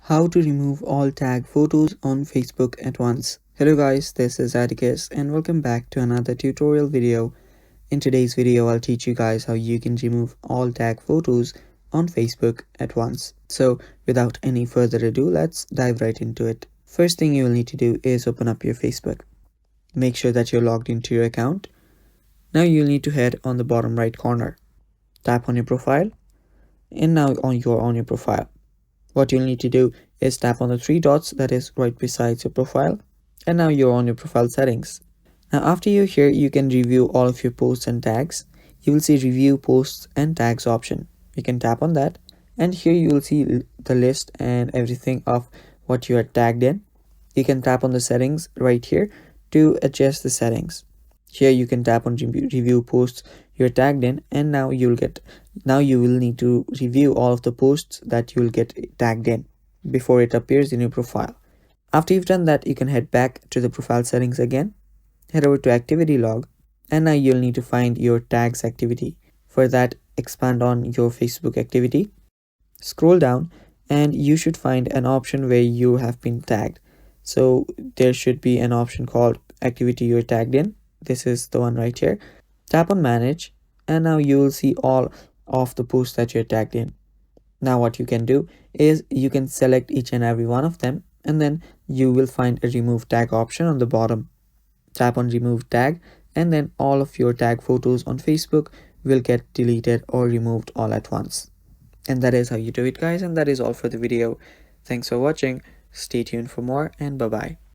How to remove all tag photos on Facebook at once. Hello guys, this is Atticus and welcome back to another tutorial video. In today's video, I'll teach you guys how you can remove all tag photos on Facebook at once. So without any further ado, let's dive right into it. First thing you will need to do is open up your Facebook. Make sure that you're logged into your account. Now you'll need to head on the bottom right corner. Tap on your profile and now you're on your profile. What you'll need to do is tap on the three dots that is right beside your profile, and now you're on your profile settings. Now after you're here, you can review all of your posts and tags. You will see review posts and tags option. You can tap on that, and here you will see the list and everything of what you are tagged in. You can tap on the settings right here to adjust the settings. Here you can tap on review posts you're tagged in, and now you will need to review all of the posts that you'll get tagged in before it appears in your profile. After you've done that, you can head back to the profile settings again, head over to activity log, and now you'll need to find your tags activity. For that, expand on your Facebook activity, scroll down, and you should find an option where you have been tagged. So there should be an option called activity you're tagged in. This is the one right here. Tap on manage, and now you will see all of the posts that you're tagged in. Now what you can do is you can select each and every one of them, and then you will find a remove tag option on the bottom. Tap on remove tag, and then all of your tag photos on Facebook will get deleted or removed all at once. And that is how you do it, guys, and that is all for the video. Thanks for watching. Stay tuned for more, and bye bye.